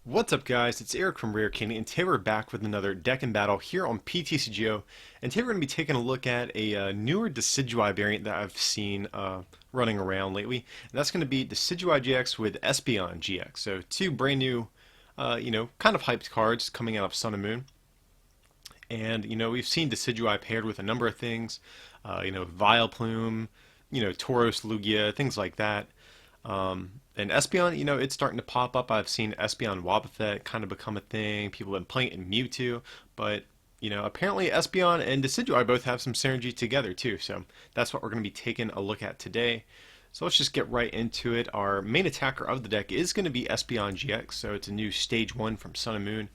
What's up, guys? It's Eric from Rare Candy, and today we're back with another deck and battle here on PTCGO. And today we're going to be taking a look at a newer Decidueye variant that I've seen running around lately. And that's going to be Decidueye GX with Espeon GX. So two brand new, kind of hyped cards coming out of Sun and Moon. And we've seen Decidueye paired with a number of things, Vileplume, Tauros, Lugia, things like that. And Espeon, it's starting to pop up. I've seen Espeon Wobbuffet kind of become a thing. People have been playing it in Mewtwo, but apparently Espeon and Decidueye both have some synergy together too. So that's what we're going to be taking a look at today. So let's just get right into it. Our main attacker of the deck is going to be Espeon GX. So it's a new Stage 1 from Sun and Moon.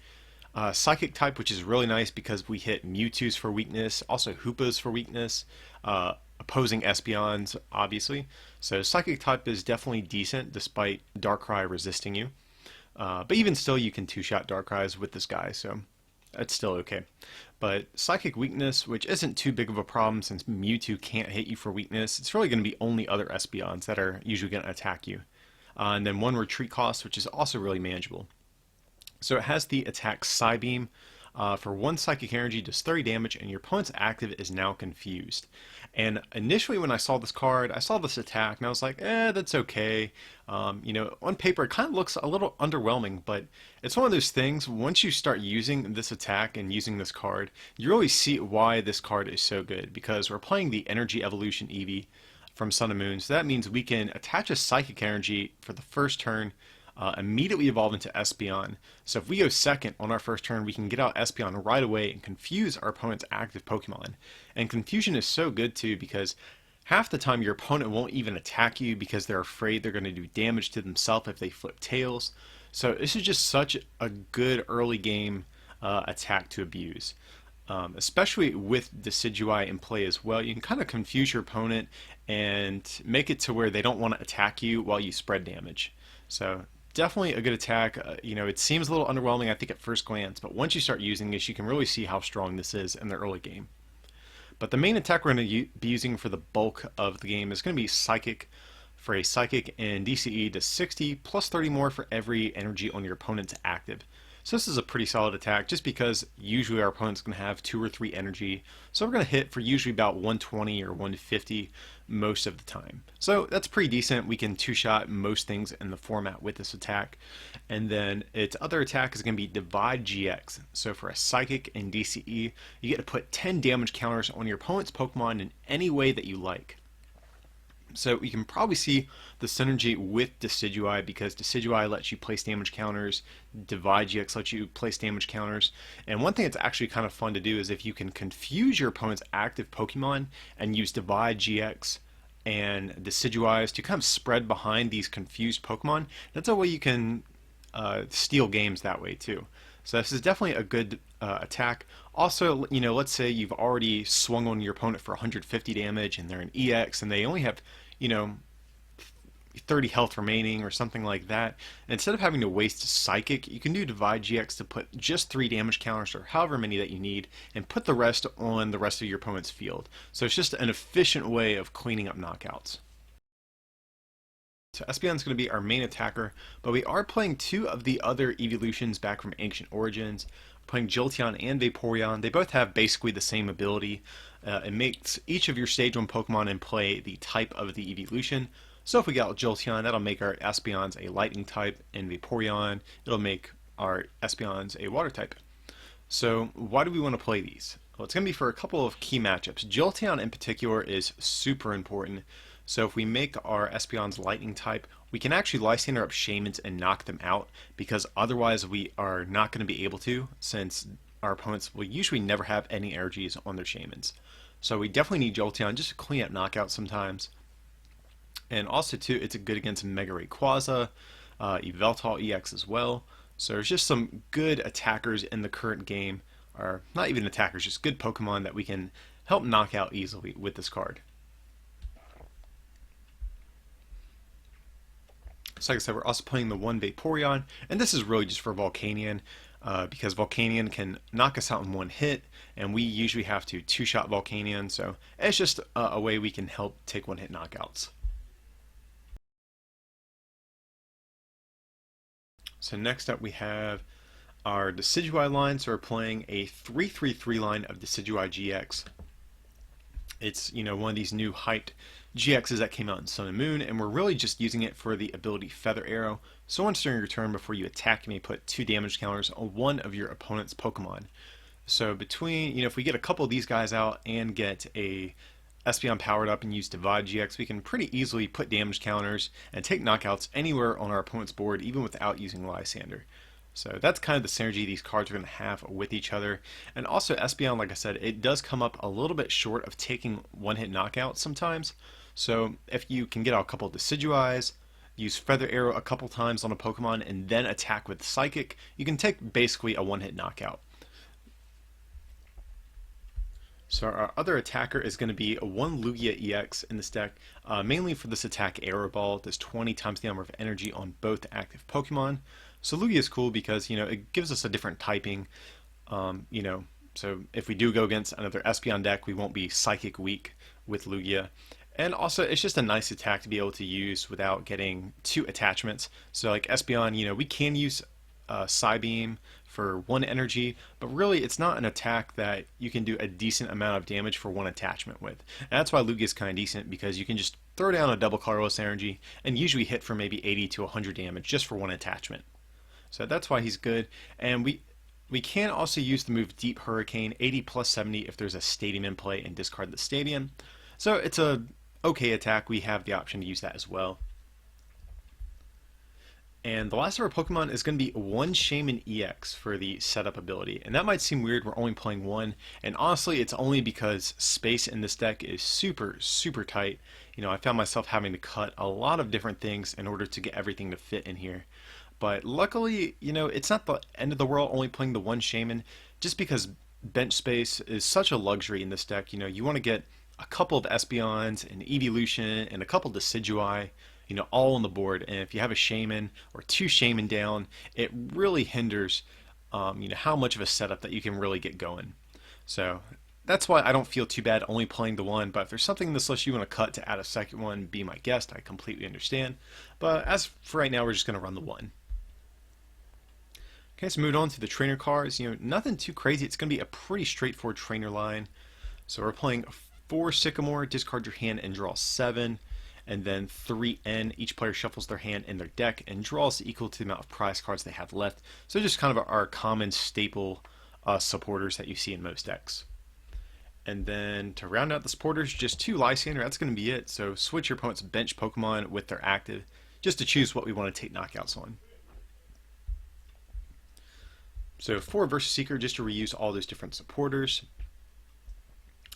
Psychic type, which is really nice because we hit Mewtwo's for weakness, also Hoopas for weakness, opposing Espeons, obviously. So Psychic type is definitely decent despite Darkrai resisting you. But even still, you can two-shot Darkrai's with this guy, so that's still okay. But Psychic weakness, which isn't too big of a problem since Mewtwo can't hit you for weakness, it's really going to be only other Espeons that are usually going to attack you. And then one retreat cost, which is also really manageable. So it has the attack Psybeam. For one psychic energy, does 30 damage, and your opponent's active is now confused. And initially, when I saw this card, I saw this attack, and I was like, that's okay. On paper, it kind of looks a little underwhelming, but it's one of those things, once you start using this attack and using this card, you really see why this card is so good, because we're playing the Energy Evolution Eevee from Sun and Moon, so that means we can attach a psychic energy for the first turn, immediately evolve into Espeon. So if we go second on our first turn, we can get out Espeon right away and confuse our opponent's active Pokemon. And confusion is so good too because half the time your opponent won't even attack you because they're afraid they're going to do damage to themselves if they flip tails. So this is just such a good early game attack to abuse. Especially with Decidueye in play as well. You can kind of confuse your opponent and make it to where they don't want to attack you while you spread damage. So definitely a good attack. It seems a little underwhelming, I think, at first glance, but once you start using this, you can really see how strong this is in the early game. But the main attack we're going to be using for the bulk of the game is going to be Psychic. For a Psychic, and DCE does 60 plus 30 more for every energy on your opponent's active. So this is a pretty solid attack just because usually our opponent's going to have 2 or 3 energy. So we're going to hit for usually about 120 or 150 most of the time. So that's pretty decent. We can two-shot most things in the format with this attack. And then its other attack is going to be Divide GX. So for a Psychic and DCE, you get to put 10 damage counters on your opponent's Pokemon in any way that you like. So you can probably see the synergy with Decidueye because Decidueye lets you place damage counters, Divide GX lets you place damage counters, and one thing that's actually kind of fun to do is if you can confuse your opponent's active Pokemon and use Divide GX and Decidueye to kind of spread behind these confused Pokemon, that's a way you can steal games that way too. So this is definitely a good attack. Also, let's say you've already swung on your opponent for 150 damage and they're an EX and they only have, 30 health remaining or something like that. And instead of having to waste Psychic, you can do Divide GX to put just 3 damage counters or however many that you need and put the rest on the rest of your opponent's field. So it's just an efficient way of cleaning up knockouts. So Espeon's going to be our main attacker, but we are playing 2 of the other evolutions back from Ancient Origins. We're playing Jolteon and Vaporeon. They both have basically the same ability. It makes each of your Stage 1 Pokemon in play the type of the evolution. So if we got Jolteon, that'll make our Espeons a Lightning type, and Vaporeon, it'll make our Espeons a Water type. So why do we want to play these? Well, it's going to be for a couple of key matchups. Jolteon in particular is super important. So if we make our Espeons Lightning type, we can actually Lysander up Shaymins and knock them out, because otherwise we are not going to be able to, since our opponents will usually never have any energies on their Shaymins. So we definitely need Jolteon just to clean up knockouts sometimes. And also too, it's good against Mega Rayquaza, Yveltal EX as well. So there's just some good attackers in the current game, or not even attackers, just good Pokemon that we can help knock out easily with this card. So like I said, we're also playing the one Vaporeon, and this is really just for Volcanion, because Volcanion can knock us out in one hit, and we usually have to two-shot Volcanion, so it's just a way we can help take one-hit knockouts. So next up we have our Decidueye line. So we're playing a 3-3-3 line of Decidueye GX. It's, one of these new hyped GXs that came out in Sun and Moon, and we're really just using it for the ability Feather Arrow. So once during your turn, before you attack, you may put 2 damage counters on one of your opponent's Pokemon. So between, if we get a couple of these guys out and get a Espeon powered up and use Divide GX, we can pretty easily put damage counters and take knockouts anywhere on our opponent's board, even without using Lysander. So that's kind of the synergy these cards are going to have with each other. And also Espeon, like I said, it does come up a little bit short of taking one-hit knockouts sometimes. So if you can get out a couple of Decidueyes, use Feather Arrow a couple times on a Pokemon, and then attack with Psychic, you can take basically a one-hit knockout. So our other attacker is going to be a 1 Lugia EX in this deck, mainly for this attack Arrow Ball. Does 20 times the number of energy on both active Pokemon. So Lugia is cool because, it gives us a different typing, so if we do go against another Espeon deck, we won't be Psychic weak with Lugia. And also, it's just a nice attack to be able to use without getting 2 attachments. So like Espeon, we can use Psybeam for 1 energy, but really it's not an attack that you can do a decent amount of damage for 1 attachment with. And that's why Lugia is kind of decent, because you can just throw down a double colorless energy and usually hit for maybe 80 to 100 damage just for 1 attachment. So that's why he's good. And we can also use the move Deep Hurricane, 80 plus 70 if there's a stadium in play, and discard the stadium. So it's a okay attack. We have the option to use that as well. And the last of our Pokemon is going to be 1 Shaman EX for the setup ability. And that might seem weird, we're only playing 1. And honestly, it's only because space in this deck is super, super tight. I found myself having to cut a lot of different things in order to get everything to fit in here. But luckily, it's not the end of the world only playing the 1 Shaman, just because bench space is such a luxury in this deck. You want to get a couple of Espeons, an Evolution, and a couple Decidueye, all on the board. And if you have a Shaman or 2 Shaman down, it really hinders, how much of a setup that you can really get going. So that's why I don't feel too bad only playing the 1, but if there's something in this list you want to cut to add a second one, be my guest. I completely understand. But as for right now, we're just going to run the 1. Okay, so moving on to the trainer cards. Nothing too crazy. It's going to be a pretty straightforward trainer line. So we're playing 4 Sycamore, discard your hand and draw 7. And then 3 N. Each player shuffles their hand in their deck and draws equal to the amount of prize cards they have left. So just kind of our common staple supporters that you see in most decks. And then to round out the supporters, just 2 Lysander. That's going to be it. So switch your opponent's bench Pokemon with their active, just to choose what we want to take knockouts on. So 4 Versus Seeker, just to reuse all those different supporters.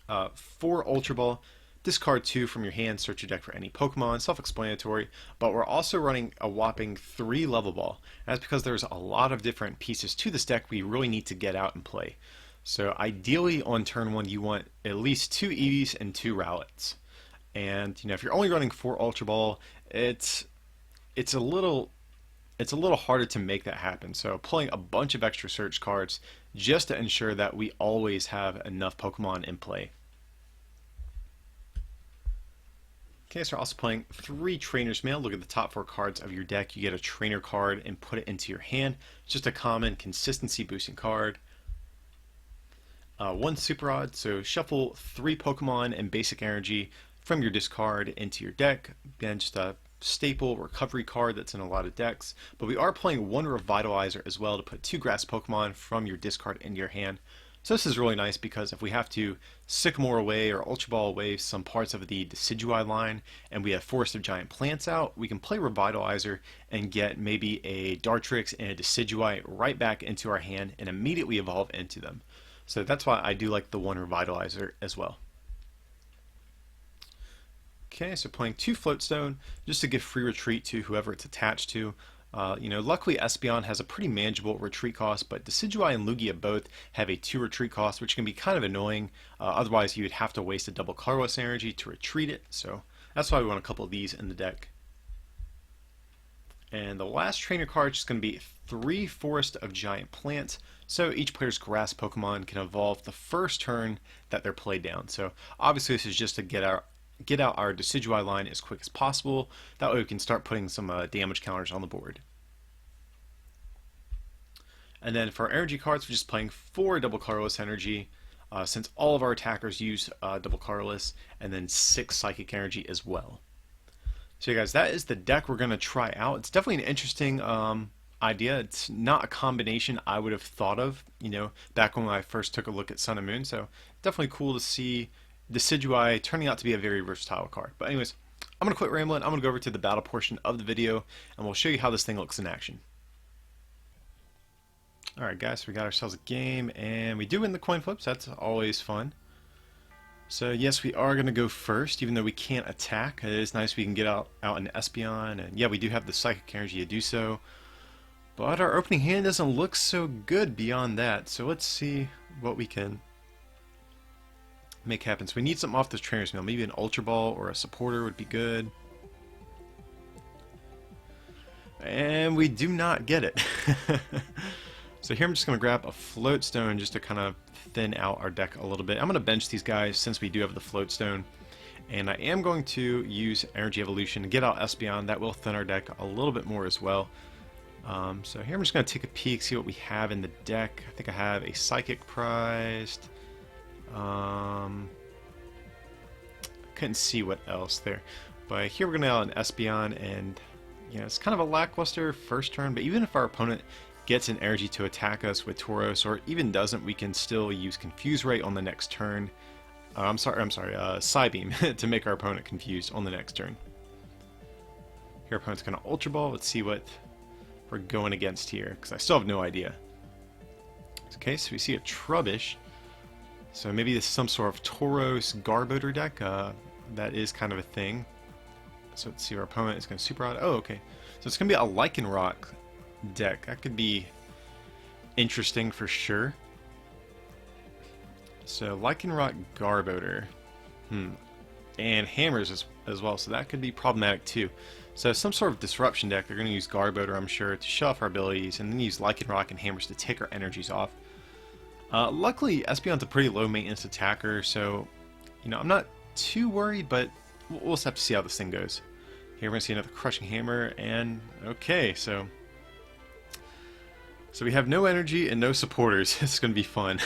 4 Ultra Ball, discard 2 from your hand, search your deck for any Pokemon, self-explanatory, but we're also running a whopping 3 Level Ball. That's because there's a lot of different pieces to this deck we really need to get out and play. So ideally on turn 1 you want at least 2 Eevees and 2 Rowlets. And if you're only running 4 Ultra Ball, it's a little harder to make that happen. So playing a bunch of extra search cards just to ensure that we always have enough Pokemon in play. Okay, so we're also playing 3 Trainer's Mail. Look at the top 4 cards of your deck. You get a trainer card and put it into your hand. It's just a common consistency boosting card. 1 Super Rod, so shuffle 3 Pokemon and basic energy from your discard into your deck. Again, just a staple recovery card that's in a lot of decks. But we are playing 1 Revitalizer as well to put 2 grass Pokemon from your discard into your hand. So this is really nice because if we have to Sycamore away or Ultra Ball away some parts of the Decidueye line and we have Forest of Giant Plants out, we can play Revitalizer and get maybe a Dartrix and a Decidueye right back into our hand and immediately evolve into them. So that's why I do like the 1 Revitalizer as well. Okay, so playing 2 Floatstone just to give free retreat to whoever it's attached to. Luckily Espeon has a pretty manageable retreat cost, but Decidueye and Lugia both have a 2 retreat cost, which can be kind of annoying. Otherwise, you would have to waste a double colorless energy to retreat it. So that's why we want a couple of these in the deck. And the last trainer card is just going to be 3 Forest of Giant Plants. So each player's grass Pokemon can evolve the first turn that they're played down. So obviously this is just to get out our Decidueye line as quick as possible. That way we can start putting some damage counters on the board. And then for our energy cards, we're just playing 4 double colorless energy, since all of our attackers use double colorless, and then 6 psychic energy as well. So, you guys, that is the deck we're going to try out. It's definitely an interesting idea. It's not a combination I would have thought of, back when I first took a look at Sun and Moon. So, definitely cool to see Decidueye turning out to be a very versatile card. But anyways, I'm going to quit rambling. I'm going to go over to the battle portion of the video, and we'll show you how this thing looks in action. Alright guys, so we got ourselves a game, and we do win the coin flips. That's always fun. So yes, we are going to go first, even though we can't attack. It is nice we can get out an Espeon, and yeah, we do have the psychic energy to do so. But our opening hand doesn't look so good beyond that, so let's see what we can make happen. So we need something off this trainer's mail. Maybe an Ultra Ball or a supporter would be good. And we do not get it. So here I'm just going to grab a Float Stone just to kind of thin out our deck a little bit. I'm going to bench these guys since we do have the Float Stone. And I am going to use Energy Evolution to get out Espeon. That will thin our deck a little bit more as well. So here I'm just going to take a peek, see what we have in the deck. I think I have a Psychic prized. Couldn't see what else there. But here we're going to out an Espeon, and it's kind of a lackluster first turn. But even if our opponent gets an energy to attack us with Tauros, or even doesn't, we can still use Confuse Ray on the next turn. Psybeam to make our opponent confused on the next turn. Here, our opponent's going to Ultra Ball. Let's see what we're going against here, because I still have no idea. Okay, so we see a Trubbish. So maybe this is some sort of Tauros Garbodor deck. That is kind of a thing. So let's see, our opponent is going to Super Rod. Oh, okay. So it's going to be a Lycanroc deck. That could be interesting for sure. So Lycanroc Garbodor. And Hammers as well, so that could be problematic too. So some sort of disruption deck, they're going to use Garbodor, I'm sure, to show off our abilities, and then use Lycanroc and Hammers to take our energies off. Luckily, Espeon's a pretty low maintenance attacker, so I'm not too worried, but we'll just have to see how this thing goes. Here we're going to see another Crushing Hammer, and okay, so we have no energy and no supporters. It's going to be fun.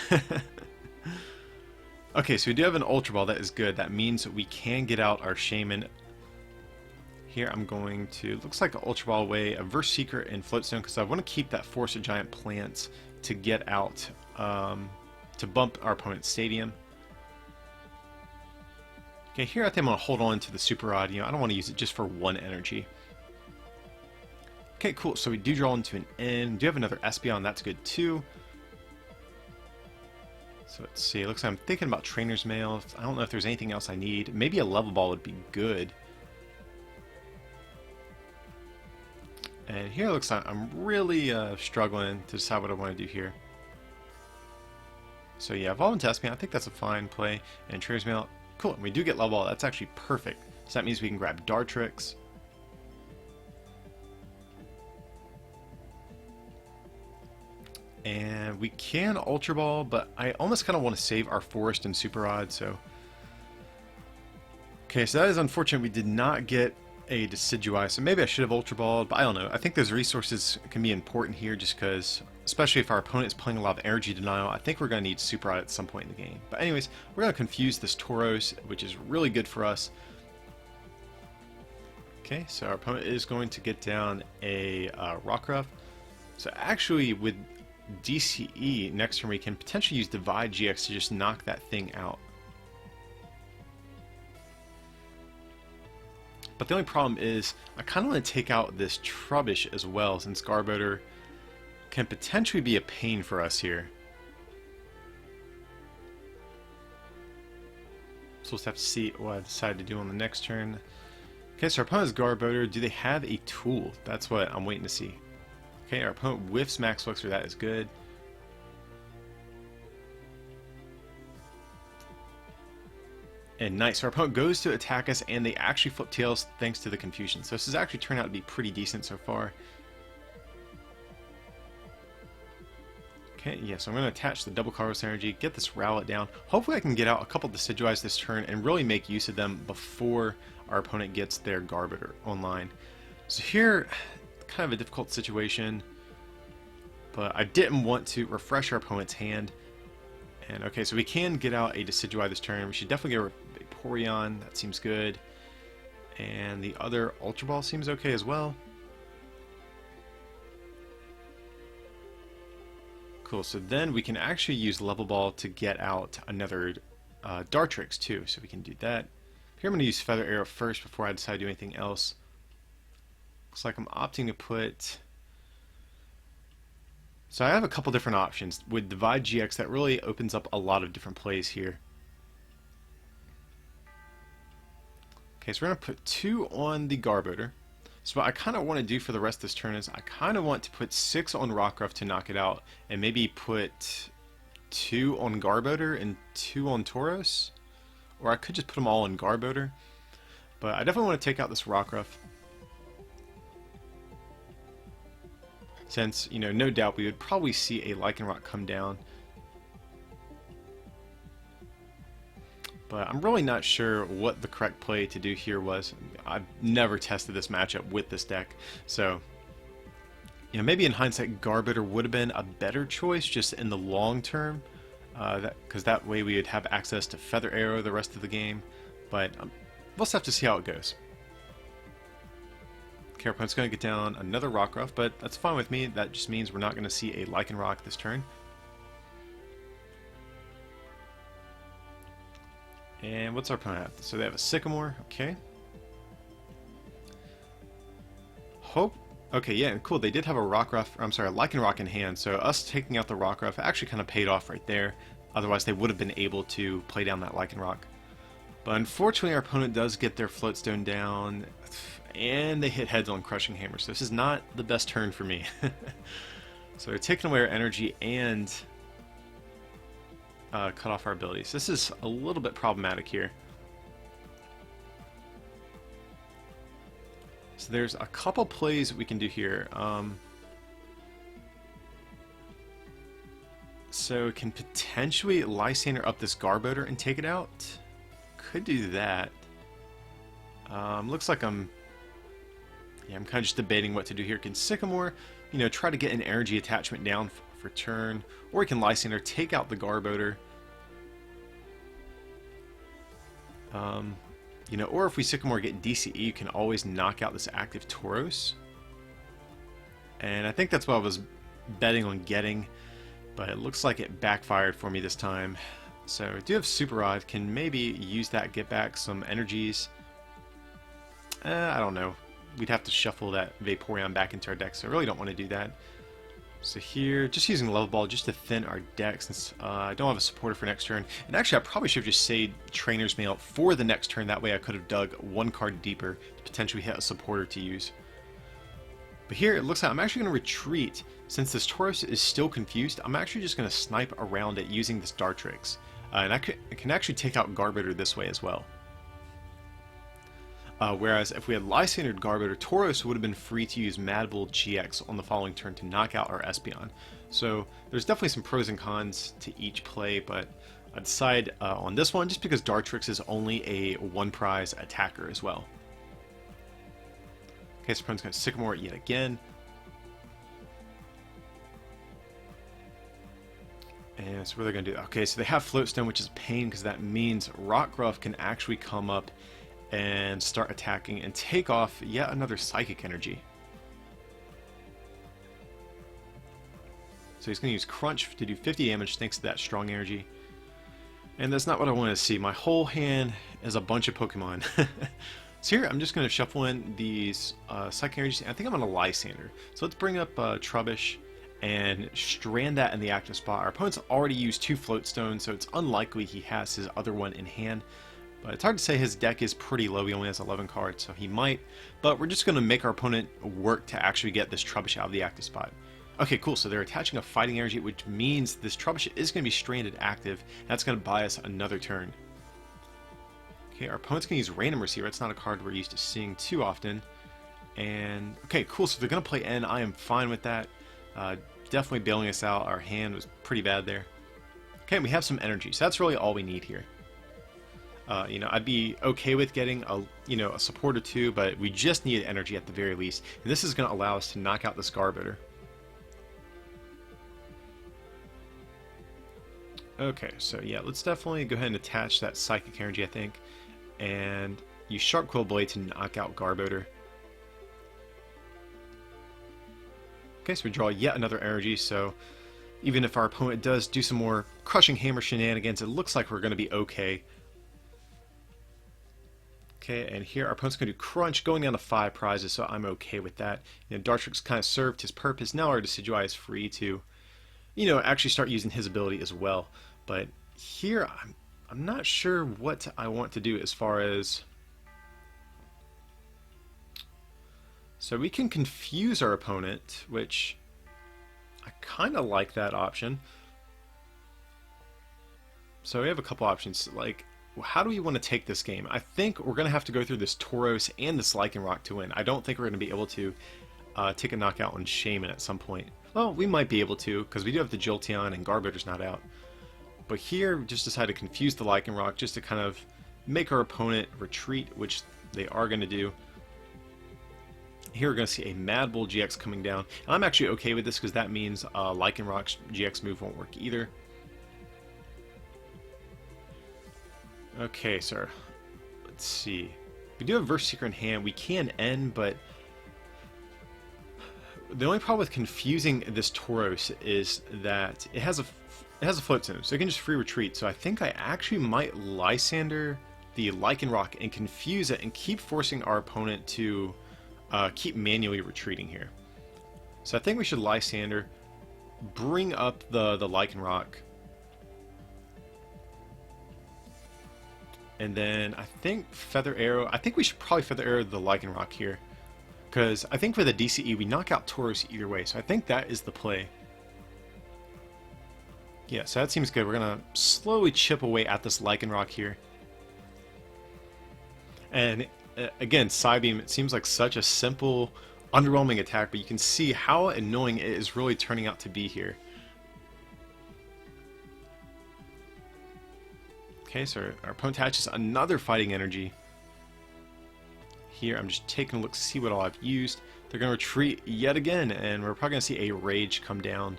Okay, so we do have an Ultra Ball. That is good. That means that we can get out our Shaman. Here I'm going to, looks like an Ultra Ball away, a Verse Seeker and Floatstone, because I want to keep that Force of Giant Plants to get out, to bump our opponent's Stadium. Okay, here I think I'm going to hold on to the Super Rod. I don't want to use it just for one energy. Okay, cool. So we do draw into an N. We do have another Espeon. That's good too. So let's see. It looks like I'm thinking about Trainer's Mail. I don't know if there's anything else I need. Maybe a Level Ball would be good. And here it looks like I'm really struggling to decide what I want to do here. So yeah, Evolve into Espeon. I think that's a fine play. And Trainer's Mail. Cool. And we do get Level Ball. That's actually perfect. So that means we can grab Dartrix. And we can Ultra Ball, but I almost kind of want to save our Forest and Super Rod, so... Okay, so that is unfortunate. We did not get a Decidueye, so maybe I should have Ultra Balled, but I don't know. I think those resources can be important here just because, especially if our opponent is playing a lot of Energy Denial, I think we're going to need Super Rod at some point in the game. But anyways, we're going to confuse this Tauros, which is really good for us. Okay, so our opponent is going to get down a Rockruff. So actually, with DCE next turn we can potentially use Divide GX to just knock that thing out. But the only problem is I kind of want to take out this Trubbish as well, since Garbodor can potentially be a pain for us here. So we'll just have to see what I decide to do on the next turn. Okay, so our opponent's Garbodor. Do they have a tool? That's what I'm waiting to see. Okay, our opponent whiffs Max Flexor. That is good. And nice. So our opponent goes to attack us, and they actually flip tails thanks to the confusion. So this has actually turned out to be pretty decent so far. Okay, yeah, so I'm going to attach the double Colorless Energy, get this Rowlet down. Hopefully I can get out a couple Decidueyes this turn and really make use of them before our opponent gets their Garbodor online. So here, kind of a difficult situation. but I didn't want to refresh our opponent's hand. And okay, so we can get out a Decidueye this turn. We should definitely get a Vaporeon. That seems good. And the other Ultra Ball seems okay as well. Cool, so then we can actually use Level Ball to get out another Dartrix too, so we can do that. Here I'm going to use Feather Arrow first before I decide to do anything else. Looks like I'm opting to put... So I have a couple different options. With Divide GX, that really opens up a lot of different plays here. Okay, so we're going to put 2 on the Garbodor. So what I kind of want to do for the rest of this turn is I kind of want to put 6 on Rockruff to knock it out, and maybe put 2 on Garbodor and 2 on Tauros. Or I could just put them all on Garbodor. But I definitely want to take out this Rockruff. Since, you know, no doubt we would probably see a Lycanroc come down. But I'm really not sure what the correct play to do here was. I've never tested this matchup with this deck, so you know, maybe in hindsight Garbodor would have been a better choice just in the long term, because that way we would have access to Feather Arrow the rest of the game. But we'll just have to see how it goes. Okay, our opponent's going to get down another Rockruff, but that's fine with me. That just means we're not going to see a Lycanroc this turn. And what's our opponent have? So they have a Sycamore, okay. Okay, yeah, cool. They did have a Lycanroc in hand, so us taking out the Rockruff actually kind of paid off right there. Otherwise, they would have been able to play down that Lycanroc. But unfortunately, our opponent does get their Floatstone down, and they hit heads on Crushing Hammer, so this is not the best turn for me. So they're taking away our energy and cut off our abilities. This is a little bit problematic here. So there's a couple plays we can do here. So can potentially Lysander up this Garbodor and take it out. Could do that. Looks like I'm kind of just debating what to do here. Can Sycamore, you know, try to get an energy attachment down for turn, or we can Lysander, take out the Garbodor. You know, or if we Sycamore get DCE, you can always knock out this active Tauros. And I think that's what I was betting on getting, but it looks like it backfired for me this time. So I do have Super Rod, can maybe use that, get back some energies. I don't know. We'd have to shuffle that Vaporeon back into our deck, so I really don't want to do that. So here, just using Level Ball just to thin our deck, since I don't have a supporter for next turn. And actually, I probably should have just saved Trainer's Mail for the next turn. That way I could have dug one card deeper to potentially hit a supporter to use. But here, it looks like I'm actually going to retreat. Since this Tauros is still confused, I'm actually just going to snipe around it using this Dartrix. And I can actually take out Garbodor this way as well. Whereas if we had Lysandered Garbodor, Tauros would have been free to use Mad Bull GX on the following turn to knock out our Espeon. So there's definitely some pros and cons to each play, but I decide on this one just because Dartrix is only a one prize attacker as well. Okay, so opponent's going to Sycamore yet again. And so what are they going to do? Okay, so they have Floatstone, which is a pain because that means Rockruff can actually come up and start attacking and take off yet another Psychic Energy. So he's going to use Crunch to do 50 damage thanks to that strong energy. And that's not what I want to see. My whole hand is a bunch of Pokemon. So here I'm just going to shuffle in these Psychic Energies. I think I'm going to Lysander. So let's bring up Trubbish and strand that in the active spot. Our opponent's already used 2 Floatstones, so it's unlikely he has his other one in hand. But it's hard to say, his deck is pretty low. He only has 11 cards, so he might. But we're just going to make our opponent work to actually get this Trubbish out of the active spot. Okay, cool. So they're attaching a Fighting Energy, which means this Trubbish is going to be stranded active. That's going to buy us another turn. Okay, our opponent's going to use Random Receiver. It's not a card we're used to seeing too often. And, okay, cool. So they're going to play N. I am fine with that. Definitely bailing us out. Our hand was pretty bad there. Okay, we have some energy. So that's really all we need here. You know, I'd be okay with getting a support or two, but we just need energy at the very least. And this is going to allow us to knock out this Garbodor. Okay, so yeah, let's definitely go ahead and attach that Psychic Energy, I think, and use Sharp Quill Blade to knock out Garbodor. Okay, so we draw yet another energy, so even if our opponent does do some more Crushing Hammer shenanigans, it looks like we're going to be okay. Okay, and here our opponent's going to do Crunch, going down to 5 prizes, so I'm okay with that. You know, Dartrix kind of served his purpose. Now our Decidueye is free to, you know, actually start using his ability as well. But here, I'm not sure what I want to do as far as... So we can confuse our opponent, which I kind of like that option. So we have a couple options, like, how do we want to take this game? I think we're going to have to go through this Tauros and this Lycanroc to win. I don't think we're going to be able to take a knockout on Shaman at some point. Well, we might be able to, because we do have the Jolteon and Garbodor's not out. But here, we just decided to confuse the Lycanroc just to kind of make our opponent retreat, which they are going to do. Here we're going to see a Mad Bull GX coming down. And I'm actually okay with this because that means Lycanroc's GX move won't work either. Okay, sir. Let's see. We do have Verse Seeker in hand. We can end, but the only problem with confusing this Tauros is that it has a float zone, so it can just free retreat. So I think I actually might Lysander the Lycanroc and confuse it and keep forcing our opponent to keep manually retreating here. So I think we should Lysander, bring up the Lycanroc, and then I think Feather Arrow. I think we should probably Feather Arrow the Lycanroc here, because I think for the DCE we knock out Tauros either way, so I think that is the play. Yeah, so that seems good. We're gonna slowly chip away at this Lycanroc here. And again, Psybeam, it seems like such a simple, underwhelming attack, but you can see how annoying it is really turning out to be here. Okay, so our opponent attaches another Fighting Energy. Here, I'm just taking a look to see what all I've used. They're going to retreat yet again, and we're probably going to see a Rage come down.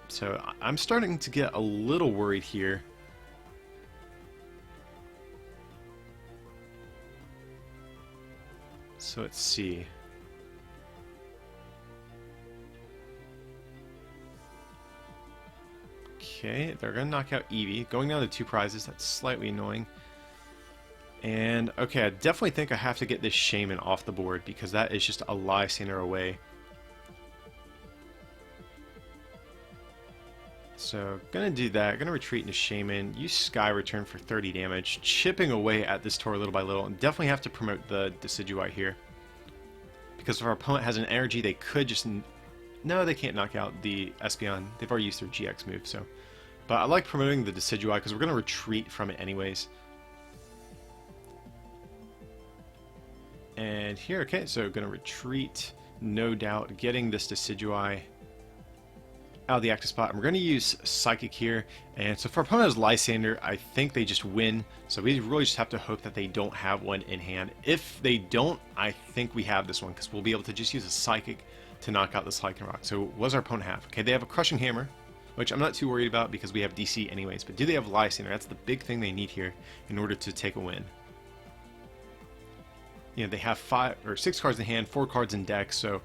So I'm starting to get a little worried here. So let's see. Okay, they're going to knock out Eevee. Going down to 2 prizes, that's slightly annoying. And, okay, I definitely think I have to get this Shaman off the board, because that is just a Lysander away. So, gonna do that, gonna retreat into Shaman, use Sky Return for 30 damage, chipping away at this Tor little by little, and definitely have to promote the Decidueye here. Because if our opponent has an energy, they could just... No, they can't knock out the Espeon. They've already used their GX move, so... But I like promoting the Decidueye because we're gonna retreat from it anyways. And here, okay, so gonna retreat, no doubt, getting this Decidueye out of the active spot. And we're going to use Psychic here, and so if our opponent has Lysander, I think they just win, so we really just have to hope that they don't have one in hand. If they don't, I think we have this one, because we'll be able to just use a Psychic to knock out this Lycanroc. So what does our opponent have? Okay, they have a Crushing Hammer, which I'm not too worried about because we have DC anyways, but do they have Lysander? That's the big thing they need here in order to take a win. You know, they have 5 or 6 cards in hand, 4 cards in deck, so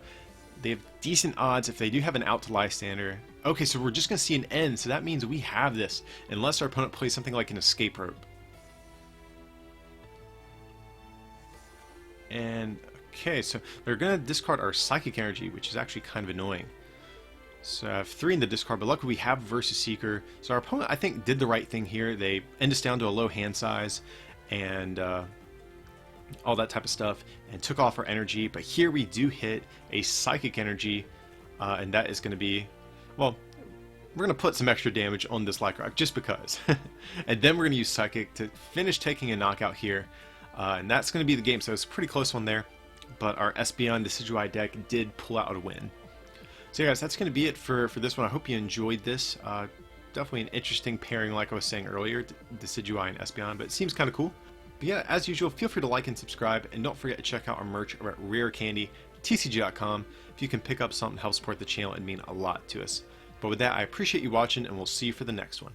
they have decent odds if they do have an out to Lysander. Okay, so we're just going to see an end, so that means we have this, unless our opponent plays something like an Escape Rope. And, okay, so they're going to discard our Psychic Energy, which is actually kind of annoying. So I have 3 in the discard, but luckily we have Versus Seeker. So our opponent, I think, did the right thing here. They end us down to a low hand size, and all that type of stuff, and took off our energy. But here we do hit a Psychic Energy, and that is going to be... Well, we're going to put some extra damage on this Lycanroc just because. And then we're going to use Psychic to finish taking a knockout here. And that's going to be the game. So it's a pretty close one there. But our Espeon Decidueye deck did pull out a win. So yeah, guys, that's going to be it for this one. I hope you enjoyed this. Definitely an interesting pairing, like I was saying earlier, Decidueye and Espeon. But it seems kind of cool. But yeah, as usual, feel free to like and subscribe. And don't forget to check out our merch over at Rare Candy. TCG.com. If you can pick up something to help support the channel, it'd mean a lot to us. But with that, I appreciate you watching, and we'll see you for the next one.